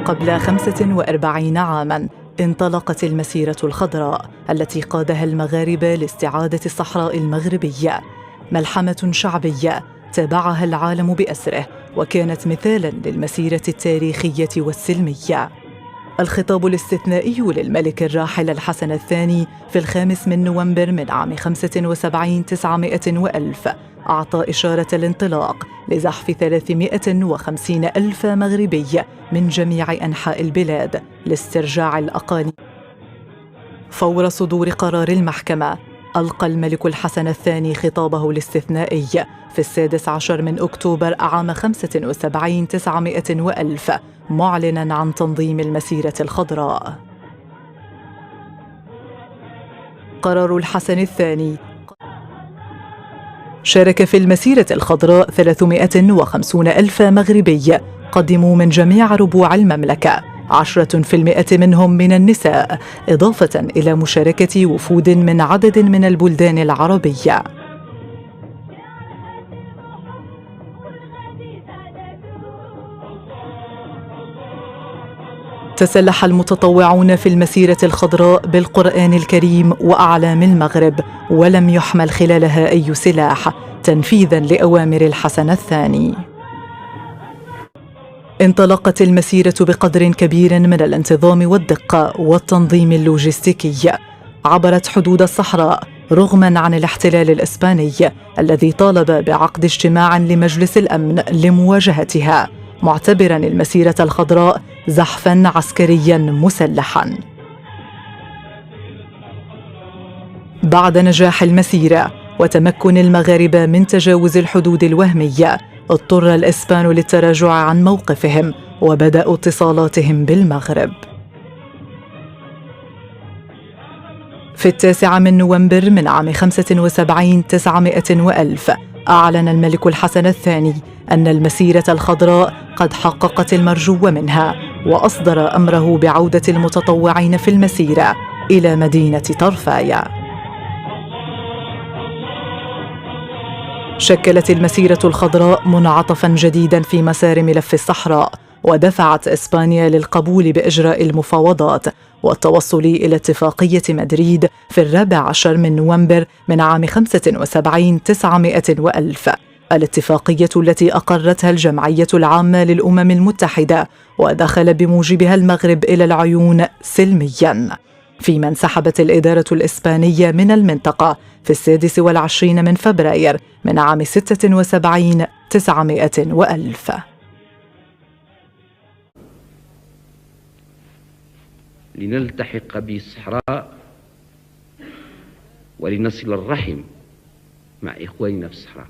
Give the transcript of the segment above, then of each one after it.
قبل 45 عاماً انطلقت المسيرة الخضراء التي قادها المغاربة لاستعادة الصحراء المغربية، ملحمة شعبية تابعها العالم بأسره، وكانت مثالاً للمسيرة التاريخية والسلمية. الخطاب الاستثنائي للملك الراحل الحسن الثاني في 5 نوفمبر من عام 75 900 وألف أعطى إشارة الانطلاق لزحف 350 ألف مغربي من جميع أنحاء البلاد لاسترجاع الأقاليم. فور صدور قرار المحكمة، ألقى الملك الحسن الثاني خطابه الاستثنائي في 16 من أكتوبر عام 75 900 وألف معلناً عن تنظيم المسيرة الخضراء. قرار الحسن الثاني: شارك في المسيرة الخضراء 350 ألف مغربي قدموا من جميع ربوع المملكة، 10% منهم من النساء، إضافة إلى مشاركة وفود من عدد من البلدان العربية. تسلح المتطوعون في المسيرة الخضراء بالقرآن الكريم وأعلام المغرب، ولم يحمل خلالها أي سلاح، تنفيذاً لأوامر الحسن الثاني. انطلقت المسيرة بقدر كبير من الانتظام والدقة والتنظيم اللوجستيكي، عبرت حدود الصحراء رغماً عن الاحتلال الإسباني الذي طالب بعقد اجتماع لمجلس الأمن لمواجهتها، معتبراً المسيرة الخضراء زحفاً عسكرياً مسلحاً. بعد نجاح المسيرة وتمكن المغاربة من تجاوز الحدود الوهمية، اضطر الإسبان للتراجع عن موقفهم وبدأوا اتصالاتهم بالمغرب. في 9 من نوفمبر من عام 75 900 وألف أعلن الملك الحسن الثاني أن المسيرة الخضراء قد حققت المرجو منها، وأصدر أمره بعودة المتطوعين في المسيرة إلى مدينة طرفايا. شكلت المسيرة الخضراء منعطفاً جديداً في مسار ملف الصحراء، ودفعت إسبانيا للقبول بإجراء المفاوضات والتوصل إلى اتفاقية مدريد في 14 من نوفمبر من عام 75 900 وألف، الاتفاقية التي أقرتها الجمعية العامة للأمم المتحدة ودخل بموجبها المغرب إلى العيون سلمياً، فيما انسحبت الإدارة الإسبانية من المنطقة في 26 من فبراير من عام 76 900 وألف. لنلتحق بالصحراء ولنصل الرحم مع إخواننا في الصحراء.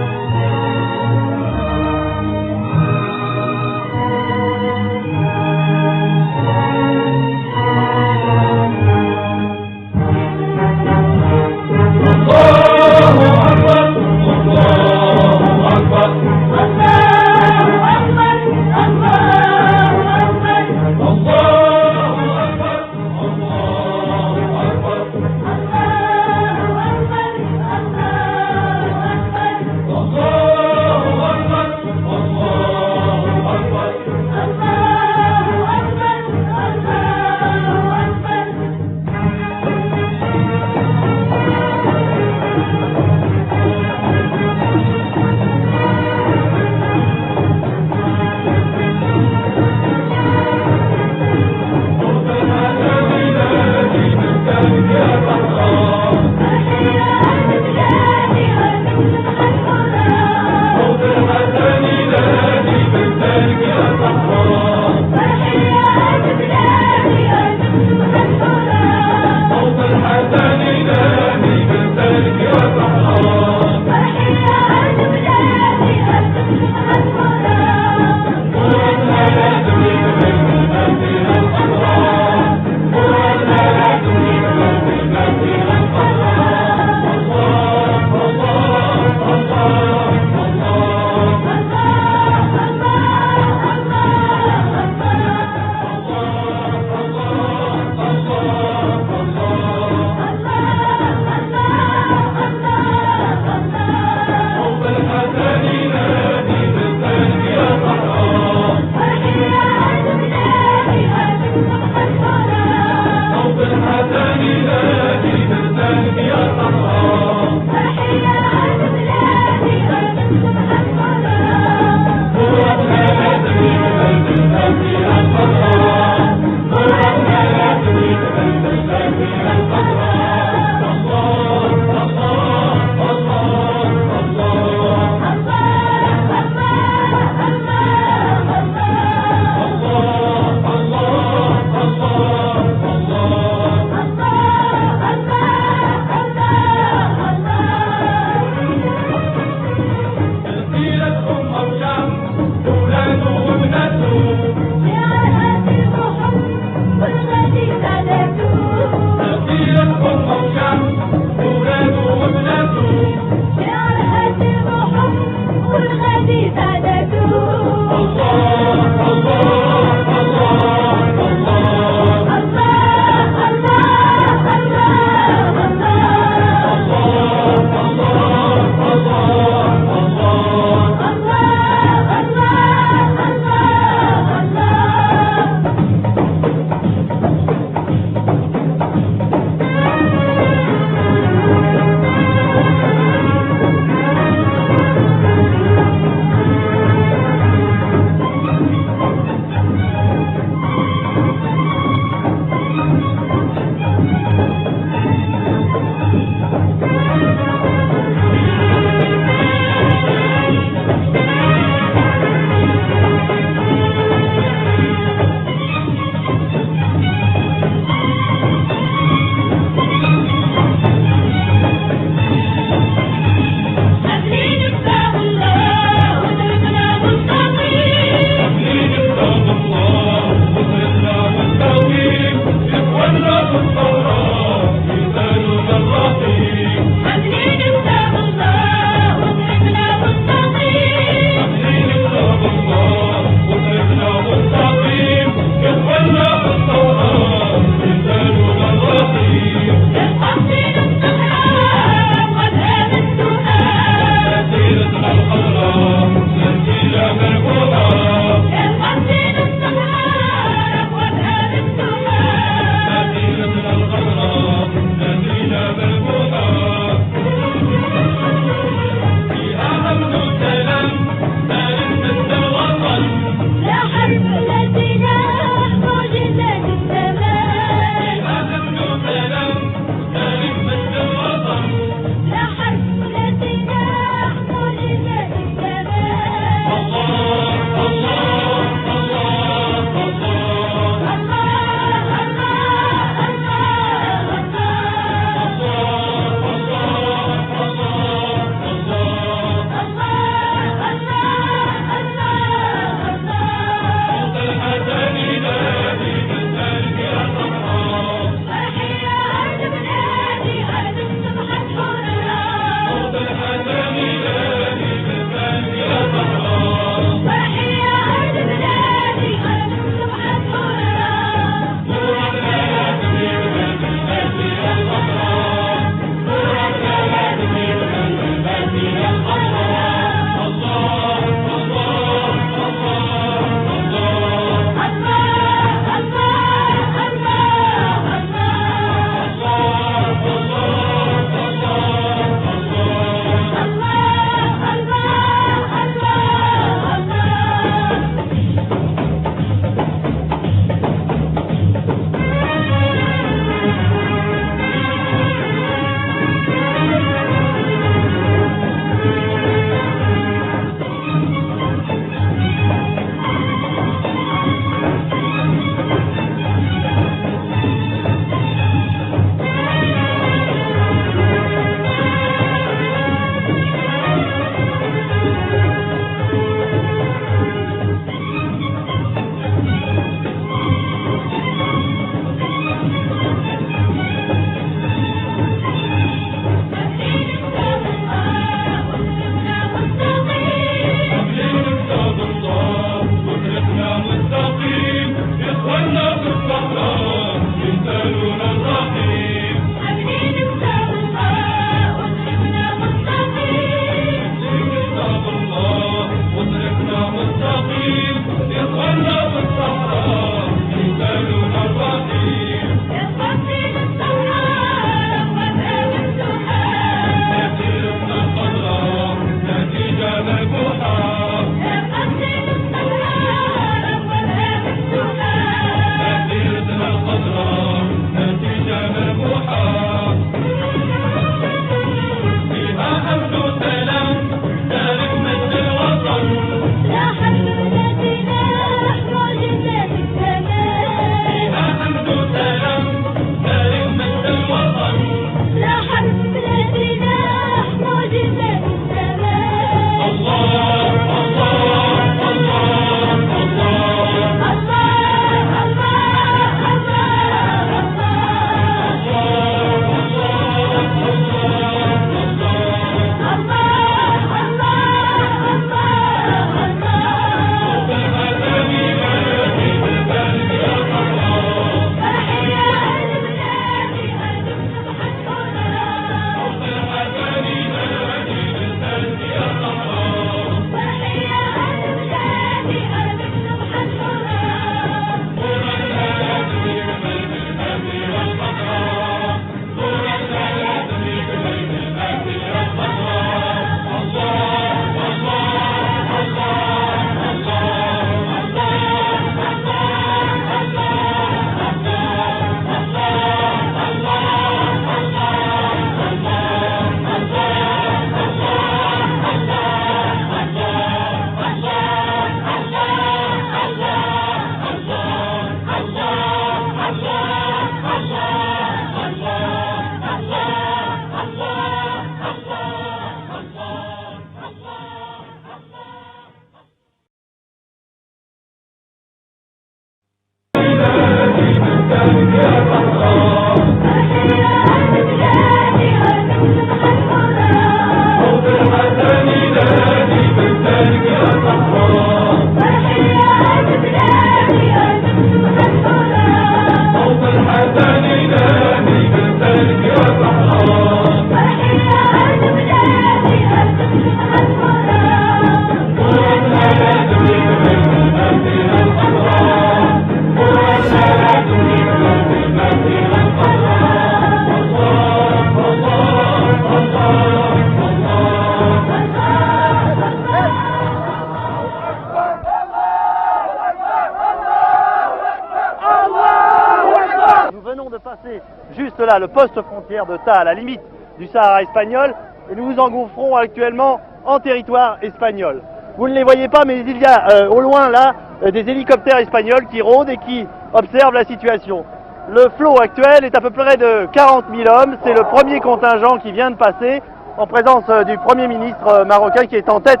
Juste là, le poste frontière de Ta, à la limite du Sahara espagnol, et nous nous engouffrons actuellement en territoire espagnol. Vous ne les voyez pas, mais il y a au loin là des hélicoptères espagnols qui rôdent et qui observent la situation. Le flot actuel est à peu près de 40 000 hommes, c'est le premier contingent qui vient de passer en présence du Premier ministre marocain qui est en tête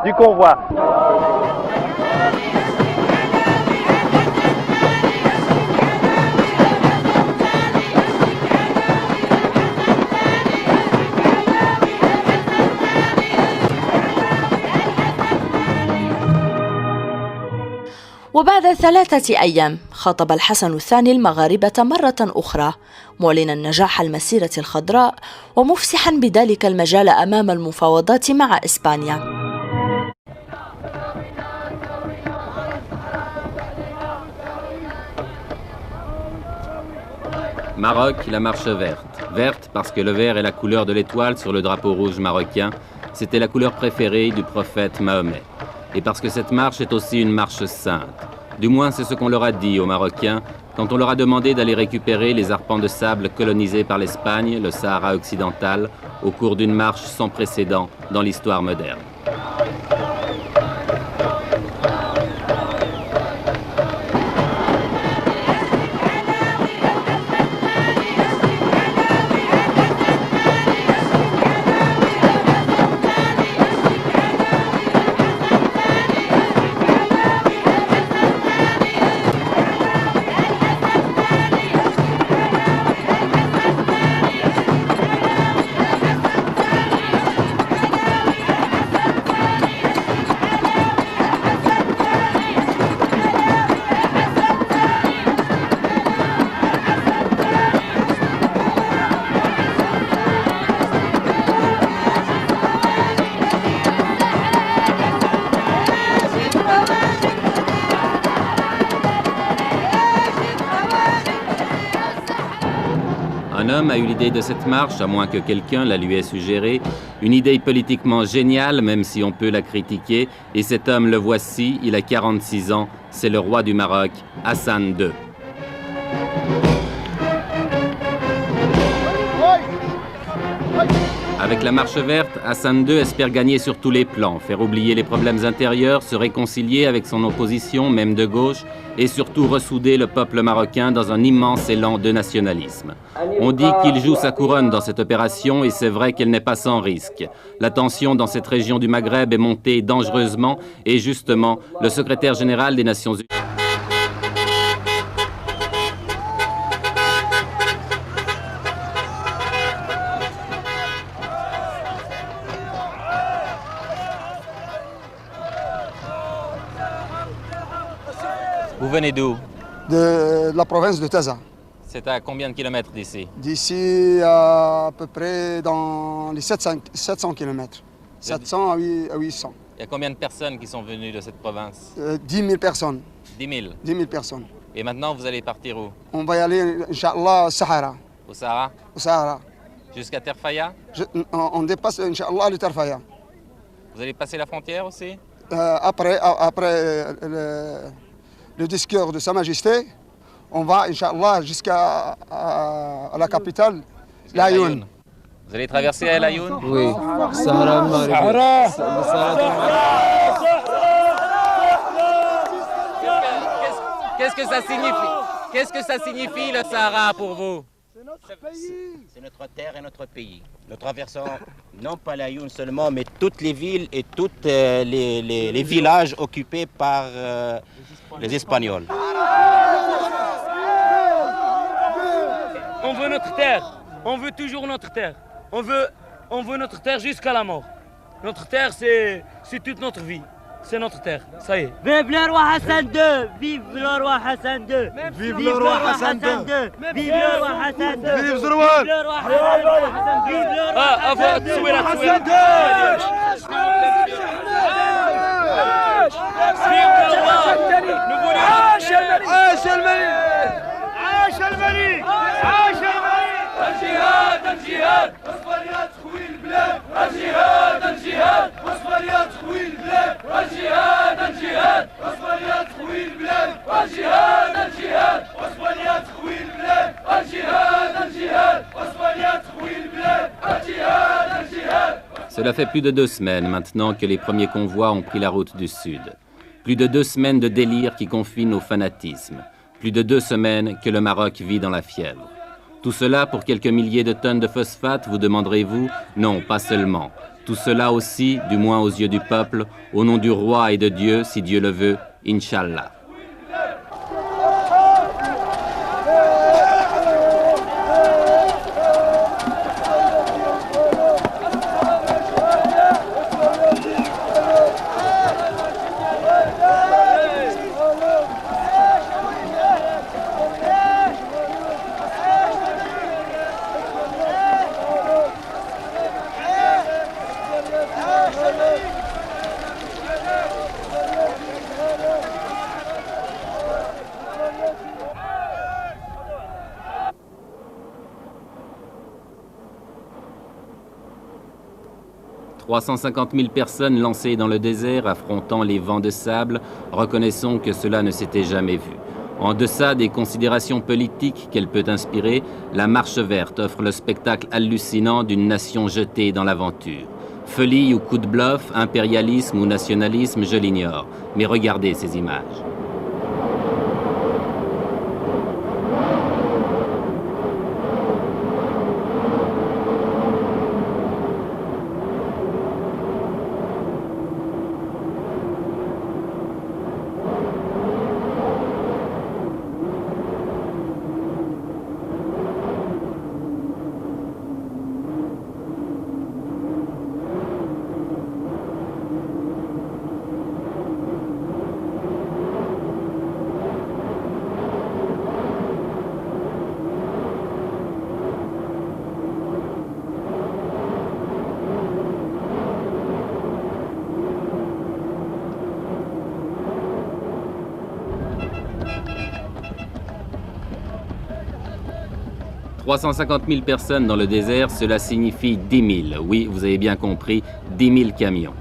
du convoi. وبعد 3 أيام خاطب الحسن الثاني المغاربة مرة أخرى معلنا نجاح المسيرة الخضراء ومفسحا بذلك المجال أمام المفاوضات مع إسبانيا. Maroc, la marche verte. Verte parce que le vert est la couleur de l'étoile sur le drapeau rouge marocain. C'était la couleur préférée du prophète Mahomet. Et parce que cette marche est aussi une marche sainte. Du moins, c'est ce qu'on leur a dit aux Marocains quand on leur a demandé d'aller récupérer les arpents de sable colonisés par l'Espagne, le Sahara occidental, au cours d'une marche sans précédent dans l'histoire moderne. Un homme a eu l'idée de cette marche, à moins que quelqu'un la lui ait suggérée, une idée politiquement géniale, même si on peut la critiquer, et cet homme, le voici, il a 46 ans, c'est le roi du Maroc, Hassan II. Avec la marche verte, Hassan II espère gagner sur tous les plans, faire oublier les problèmes intérieurs, se réconcilier avec son opposition, même de gauche, et surtout ressouder le peuple marocain dans un immense élan de nationalisme. On dit qu'il joue sa couronne dans cette opération et c'est vrai qu'elle n'est pas sans risque. La tension dans cette région du Maghreb est montée dangereusement et justement, le secrétaire général des Nations Unies... Vous venez d'où? De la province de Taza. C'est à combien de kilomètres d'ici? D'ici à peu près dans les 700 km. 700 à 800. Il y a combien de personnes qui sont venues de cette province? 10 000 personnes. 10 000? 10 000 personnes. Et maintenant, vous allez partir où? On va y aller, Inch'Allah, au Sahara. Au Sahara? Au Sahara. Jusqu'à Terfaya? On dépasse, Inch'Allah, le Terfaya. Vous allez passer la frontière aussi? Après le discours de Sa Majesté, on va, Inch'Allah, jusqu'à la capitale, l'Ayoun. Vous allez traverser El Ayoun? Oui. Sahara Maghreb. Qu'est-ce que ça signifie? Qu'est-ce que ça signifie le Sahara pour vous? C'est notre terre et notre pays. Nous traversons non pas l'Ayoun seulement, mais toutes les villes et tous les villages occupés par les Espagnols. On veut notre terre. On veut toujours notre terre. On veut notre terre jusqu'à la mort. Notre terre, c'est toute notre vie. C'est notre terre, ça y est. Vive le roi Hassan II! Vive le roi Hassan II! Vive le roi Hassan II! Vive le roi Hassan II! Vive Zrouane! Vive le roi Hassan II! Vive le roi Hassan الجهاد الجهاد اسبانيا تخوي البلاد الجهاد الجهاد اسبانيا تخوي البلاد الجهاد الجهاد اسبانيا تخوي البلاد الجهاد الجهاد اسبانيا تخوي البلاد الجهاد الجهاد اسبانيا تخوي البلاد الجهاد الجهاد. Cela fait plus de 2 semaines maintenant que les premiers convois ont pris la route du Sud. Plus de 2 semaines de délire qui confine au fanatisme. Plus de 2 semaines que le Maroc vit dans la fièvre. Tout cela pour quelques milliers de tonnes de phosphate, vous demanderez-vous? Non, pas seulement. Tout cela aussi, du moins aux yeux du peuple, au nom du roi et de Dieu, si Dieu le veut, Inch'Allah. « 350 000 personnes lancées dans le désert, affrontant les vents de sable, reconnaissons que cela ne s'était jamais vu. En deçà des considérations politiques qu'elle peut inspirer, la Marche verte offre le spectacle hallucinant d'une nation jetée dans l'aventure. Folie ou coup de bluff, impérialisme ou nationalisme, je l'ignore. Mais regardez ces images. « 350 000 personnes dans le désert, cela signifie 10 000. Oui, vous avez bien compris, 10 000 camions.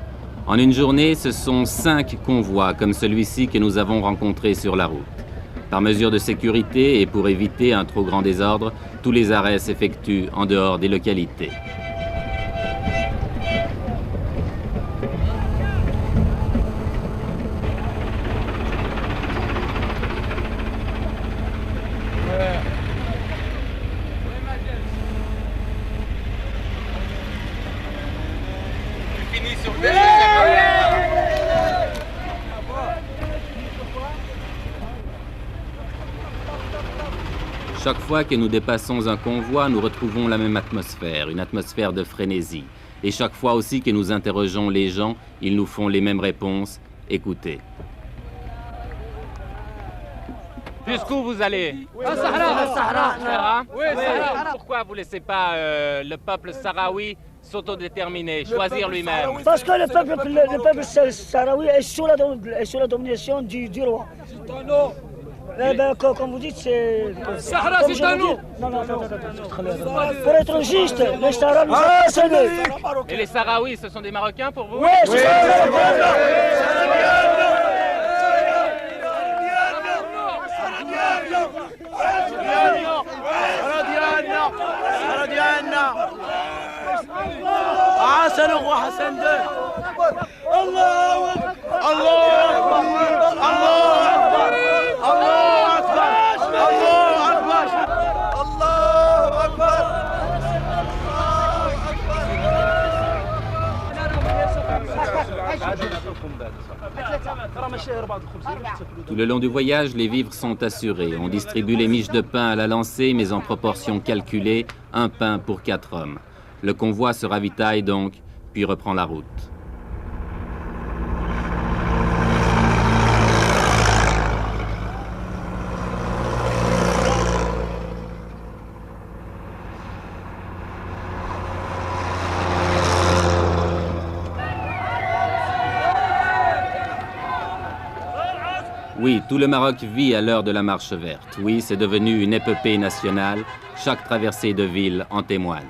En une journée, ce sont 5 convois comme celui-ci que nous avons rencontré sur la route. Par mesure de sécurité et pour éviter un trop grand désordre, tous les arrêts s'effectuent en dehors des localités. Chaque fois que nous dépassons un convoi, nous retrouvons la même atmosphère, une atmosphère de frénésie. Et chaque fois aussi que nous interrogeons les gens, ils nous font les mêmes réponses. Écoutez. Jusqu'où vous allez? Au Sahara. Oui, Sahara. Pourquoi vous ne laissez pas le peuple sahraoui s'autodéterminer, choisir lui-même? Parce que le peuple sahraoui est sous la domination du roi. Eh ben, comme vous dites, c'est... Sahara, c'est à nous. Non. Pour être juste, les Sahara nous appartiennent. Et les Sahraouis, ce sont des Marocains pour vous? Oui, c'est ça. Hassan le roi Hassan II. الله أكبر Tout le long du voyage, les vivres sont assurés. On distribue les miches de pain à la lancée, mais en proportion calculée, un pain pour 4 hommes. Le convoi se ravitaille donc, puis reprend la route. Oui, tout le Maroc vit à l'heure de la marche verte. Oui, c'est devenu une épopée nationale. Chaque traversée de ville en témoigne.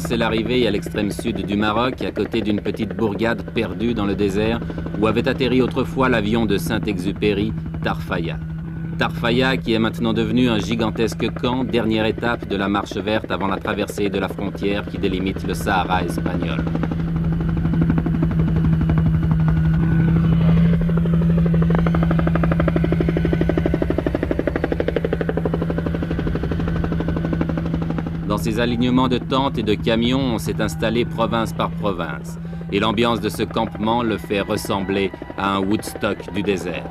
C'est l'arrivée à l'extrême sud du Maroc, à côté d'une petite bourgade perdue dans le désert, où avait atterri autrefois l'avion de Saint-Exupéry, Tarfaya. Tarfaya qui est maintenant devenu un gigantesque camp, dernière étape de la marche verte avant la traversée de la frontière qui délimite le Sahara espagnol. Dans ces alignements de tentes et de camions, on s'est installé province par province. Et l'ambiance de ce campement le fait ressembler à un Woodstock du désert.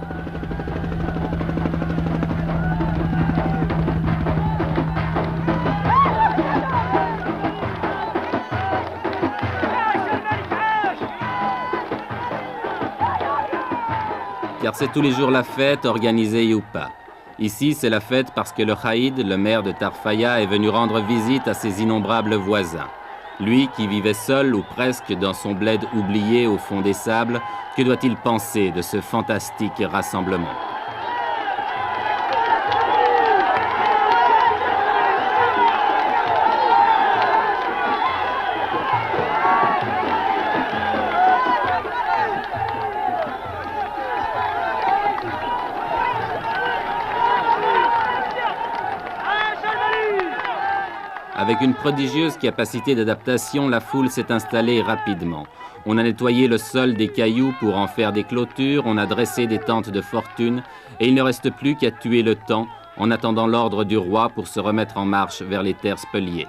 Car c'est tous les jours la fête, organisée ou pas. Ici, c'est la fête parce que le Khaïd, le maire de Tarfaya, est venu rendre visite à ses innombrables voisins. Lui, qui vivait seul ou presque dans son bled oublié au fond des sables, que doit-il penser de ce fantastique rassemblement ? Avec une prodigieuse capacité d'adaptation, la foule s'est installée rapidement. On a nettoyé le sol des cailloux pour en faire des clôtures, on a dressé des tentes de fortune, et il ne reste plus qu'à tuer le temps en attendant l'ordre du roi pour se remettre en marche vers les terres spoliées.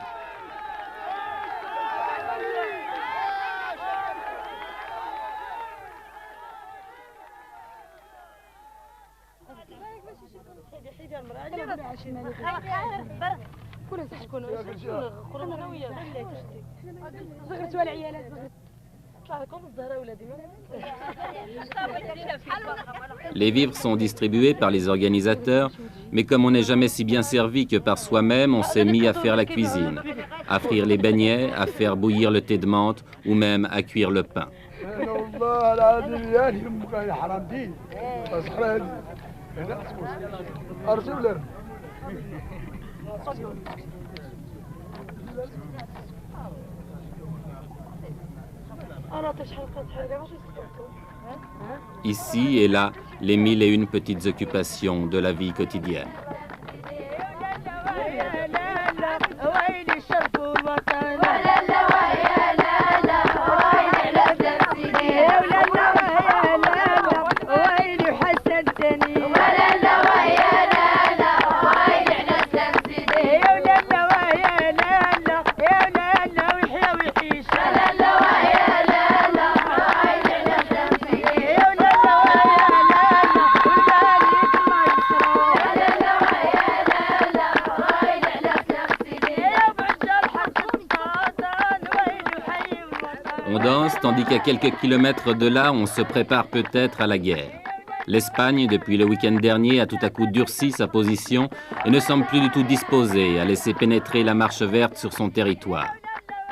Les vivres sont distribués par les organisateurs, mais comme on n'est jamais si bien servi que par soi-même, on s'est mis à faire la cuisine, à frire les beignets, à faire bouillir le thé de menthe ou même à cuire le pain. Ici et là, les 1001 petites occupations de la vie quotidienne. Tandis qu'à quelques kilomètres de là, on se prépare peut-être à la guerre. L'Espagne, depuis le week-end dernier, a tout à coup durci sa position et ne semble plus du tout disposée à laisser pénétrer la marche verte sur son territoire.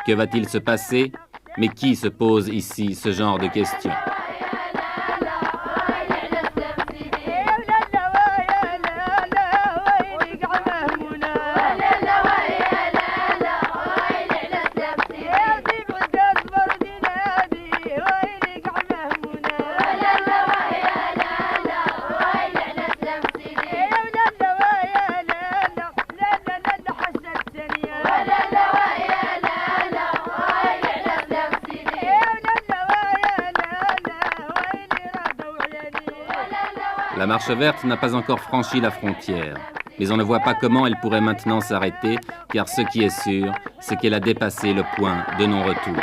Que va-t-il se passer? Mais qui se pose ici ce genre de questions? La marche verte n'a pas encore franchi la frontière, mais on ne voit pas comment elle pourrait maintenant s'arrêter, car ce qui est sûr, c'est qu'elle a dépassé le point de non-retour.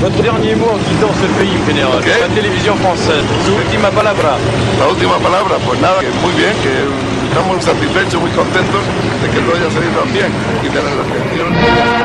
Votre dernier mot en quittant ce pays, général, la télévision française. Su última palabra. La última palabra, pues nada, que muy bien, que estamos satisfechos, muy contentos de que lo haya salido bien y de la relación.